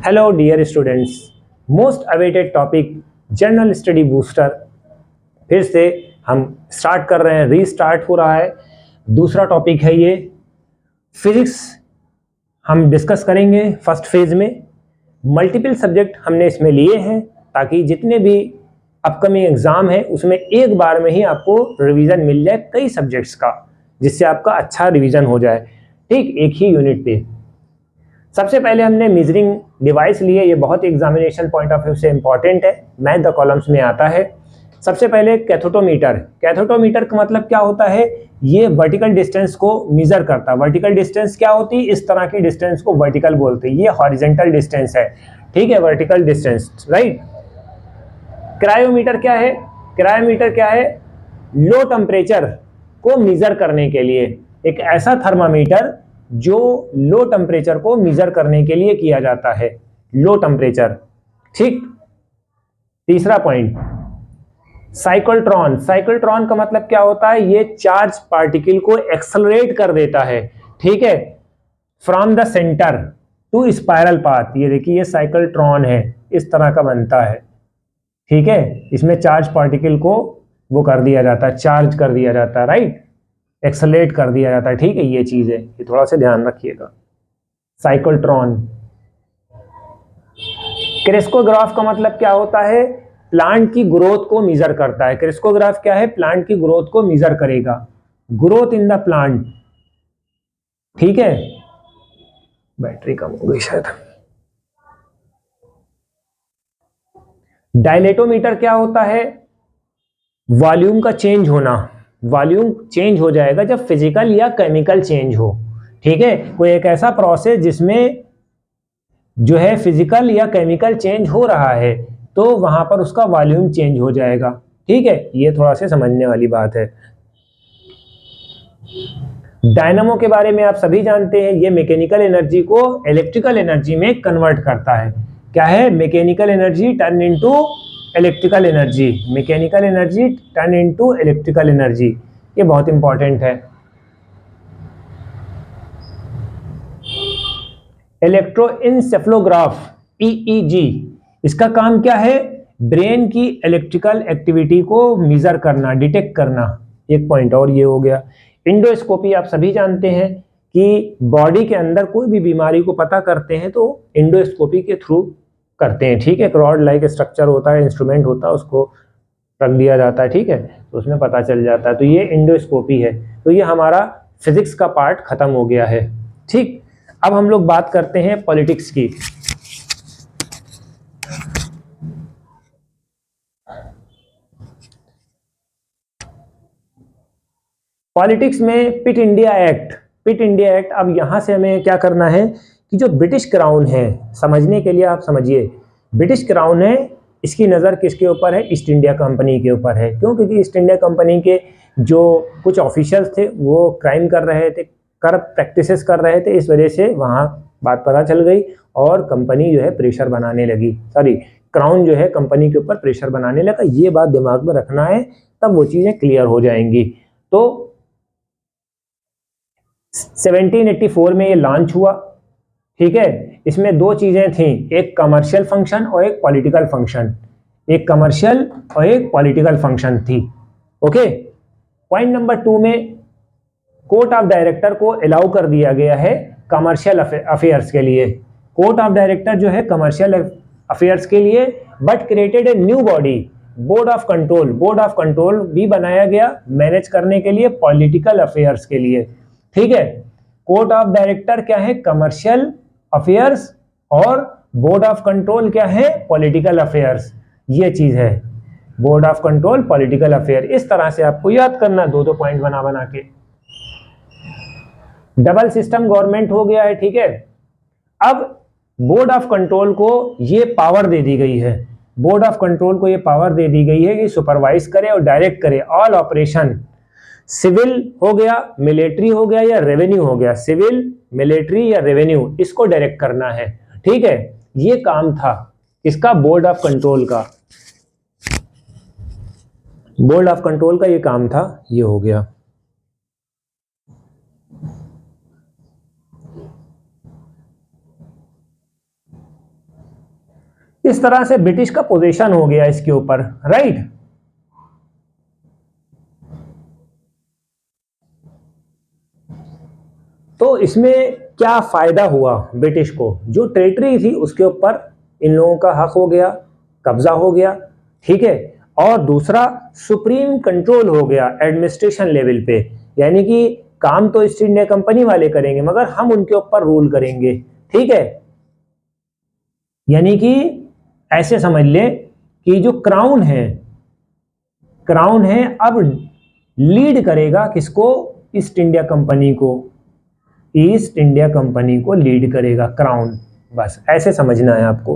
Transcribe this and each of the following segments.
Hello dear students, most awaited topic general study booster फिर से हम स्टार्ट कर रहे हैं, रीस्टार्ट हो रहा है। दूसरा टॉपिक है ये फिजिक्स। हम डिस्कस करेंगे फर्स्ट फेज में। मल्टीपल सब्जेक्ट हमने इसमें लिए हैं ताकि जितने भी अपकमिंग एग्जाम है उसमें एक बार में ही आपको रिवीजन मिल जाए कई सब्जेक्ट्स का, जिससे आपका अच्छा रिवीजन हो जाए, ठीक, एक ही यूनिट पे। सबसे पहले हमने मेजरिंग डिवाइस लिए, ये बहुत एग्जामिनेशन पॉइंट ऑफ व्यू से इंपॉर्टेंट है, मैथ द कॉलम्स में आता है। सबसे पहले कैथोटोमीटर। कैथोटोमीटर का मतलब क्या होता है? ये वर्टिकल डिस्टेंस को मेजर करता है। वर्टिकल डिस्टेंस क्या होती है? इस तरह की डिस्टेंस को वर्टिकल बोलते हैं। ये हॉरिजेंटल डिस्टेंस है, ठीक है, वर्टिकल डिस्टेंस, राइट। क्रायोमीटर क्या है? क्रायोमीटर क्या है? लो टेम्परेचर को मेजर करने के लिए एक ऐसा थर्मामीटर जो लो टेम्परेचर को मेजर करने के लिए किया जाता है, लो टेम्परेचर, ठीक। तीसरा पॉइंट साइक्लोट्रॉन। साइक्लोट्रॉन का मतलब क्या होता है? ये चार्ज पार्टिकल को एक्सेलरेट कर देता है, ठीक है, from the centre to spiral path. ये देखिए, ये साइक्लोट्रॉन है, इस तरह का बनता है, ठीक है। इसमें चार्ज पार्टिकल को वो कर दिया जाता है, चार्ज कर दिया जाता है, राइट, एक्सेलरेट कर दिया जाता है, ठीक है। ये चीज है, ये थोड़ा सा ध्यान रखिएगा। साइक्लोट्रॉन। क्रिस्कोग्राफ का मतलब क्या होता है? प्लांट की ग्रोथ को मेजर करता है। क्रिस्कोग्राफ क्या है? प्लांट की ग्रोथ को मेजर करेगा, ग्रोथ इन द प्लांट, ठीक है। बैटरी कम हो गई शायद। डायलेटोमीटर क्या होता है? वॉल्यूम का चेंज होना। वॉल्यूम चेंज हो जाएगा जब फिजिकल या केमिकल चेंज हो, ठीक है। कोई एक ऐसा प्रोसेस जिसमें जो है फिजिकल या केमिकल चेंज हो रहा है तो वहां पर उसका वॉल्यूम चेंज हो जाएगा, ठीक है। ये थोड़ा सा समझने वाली बात है। डायनामो के बारे में आप सभी जानते हैं, ये मैकेनिकल एनर्जी को इलेक्ट्रिकल एनर्जी में कन्वर्ट करता है। क्या है? Mechanical energy turn into electrical energy. Mechanical energy turn into electrical energy, ये बहुत इंपॉर्टेंट है। इलेक्ट्रोइंसेफ्लोग्राफ, ईईजी, इसका काम क्या है? ब्रेन की इलेक्ट्रिकल एक्टिविटी को मेजर करना, डिटेक्ट करना। एक पॉइंट और ये हो गया। इंडोस्कोपी आप सभी जानते हैं कि बॉडी के अंदर कोई भी बीमारी को पता करते हैं तो इंडोस्कोपी के थ्रू करते हैं, ठीक है। रॉड लाइक स्ट्रक्चर होता है, इंस्ट्रूमेंट होता है, उसको रख दिया जाता है, ठीक है, तो उसमें पता चल जाता है। तो ये इंडोस्कोपी है। तो ये हमारा फिजिक्स का पार्ट खत्म हो गया है, ठीक। अब हम लोग बात करते हैं पॉलिटिक्स की। पॉलिटिक्स में पिट इंडिया एक्ट। पिट इंडिया एक्ट, अब यहां से हमें क्या करना है कि जो ब्रिटिश क्राउन है, समझने के लिए आप समझिए, ब्रिटिश क्राउन है, इसकी नज़र किसके ऊपर है? ईस्ट इंडिया कंपनी के ऊपर है। क्यों? क्योंकि ईस्ट इंडिया कंपनी के जो कुछ ऑफिशियल्स थे वो क्राइम कर रहे थे, करप्ट प्रैक्टिसेस कर रहे थे, इस वजह से वहां बात पता चल गई और कंपनी जो है प्रेशर बनाने लगी, सॉरी, क्राउन जो है कंपनी के ऊपर प्रेशर बनाने लगा। ये बात दिमाग में रखना है, तब वो चीज़ें क्लियर हो जाएंगी। तो 1784 में ये लॉन्च हुआ, ठीक है। इसमें दो चीजें थी, एक कमर्शियल फंक्शन और एक पॉलिटिकल फंक्शन। एक कमर्शियल और एक पॉलिटिकल फंक्शन थी, ओके। पॉइंट नंबर 2 में कोर्ट ऑफ डायरेक्टर को अलाउ कर दिया गया है कमर्शियल अफेयर्स के लिए। कोर्ट ऑफ डायरेक्टर जो है कमर्शियल अफेयर्स के लिए, but created a new body, board of control. Board of control भी बनाया गया मैनेज करने के लिए पॉलिटिकल अफेयर्स के लिए, ठीक है। कोर्ट ऑफ डायरेक्टर क्या है? कमर्शियल अफेयर्स, और बोर्ड ऑफ कंट्रोल क्या है? Political affairs. ये चीज है, board of control, political affair. इस तरह से आपको याद करना, दो दो पॉइंट बना बना के। डबल सिस्टम गवर्नमेंट हो गया है, ठीक है। अब बोर्ड ऑफ कंट्रोल को ये पावर दे दी गई है, बोर्ड ऑफ कंट्रोल को ये पावर दे दी गई है कि सुपरवाइज करे और डायरेक्ट करे ऑल ऑपरेशन। सिविल हो गया, मिलिट्री हो गया या रेवेन्यू हो गया, सिविल, मिलिट्री या रेवेन्यू, इसको डायरेक्ट करना है, ठीक है। ये काम था इसका, बोर्ड ऑफ कंट्रोल का। बोर्ड ऑफ कंट्रोल का ये काम था, ये हो गया। इस तरह से ब्रिटिश का पोजीशन हो गया इसके ऊपर, राइट। तो इसमें क्या फायदा हुआ ब्रिटिश को, जो टेरिटरी थी उसके ऊपर इन लोगों का हक हो गया, कब्जा हो गया, ठीक है। और दूसरा, सुप्रीम कंट्रोल हो गया एडमिनिस्ट्रेशन लेवल पे, यानी कि काम तो ईस्ट इंडिया कंपनी वाले करेंगे मगर हम उनके ऊपर रूल करेंगे, ठीक है। यानी कि ऐसे समझ ले कि जो क्राउन है अब लीड करेगा किसको, ईस्ट इंडिया कंपनी को, ईस्ट इंडिया कंपनी को लीड करेगा क्राउन, बस ऐसे समझना है आपको।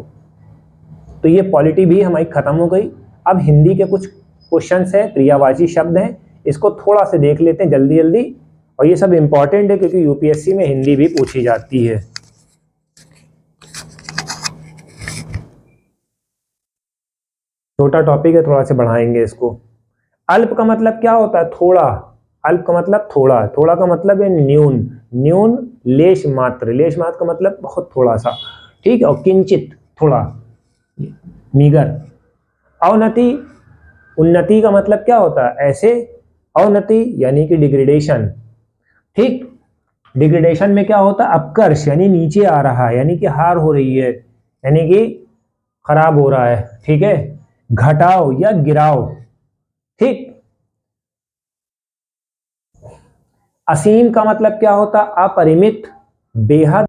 तो ये पॉलिटी भी हमारी खत्म हो गई। अब हिंदी के कुछ क्वेश्चंस है, क्रियावाची शब्द हैं, इसको थोड़ा से देख लेते हैं जल्दी जल्दी, और ये सब इंपॉर्टेंट है क्योंकि यूपीएससी में हिंदी भी पूछी जाती है। छोटा टॉपिक है, थोड़ा से बढ़ाएंगे इसको। अल्प का मतलब क्या होता है, थोड़ा। अल्प का मतलब थोड़ा, थोड़ा का मतलब है न्यून, न्यून लेश मात्र, लेश मात्र का मतलब बहुत थोड़ा सा, ठीक है। और किंचित थोड़ा, मीगर। अवनति, उन्नति का मतलब क्या होता है, ऐसे। अवनति यानी कि डिग्रेडेशन, ठीक। डिग्रेडेशन में क्या होता है, अपकर्ष यानी नीचे आ रहा है, यानी कि हार हो रही है, यानी कि खराब हो रहा है, ठीक है। घटाओ या गिराओ, ठीक। असीम का मतलब क्या होता है, अपरिमित, बेहद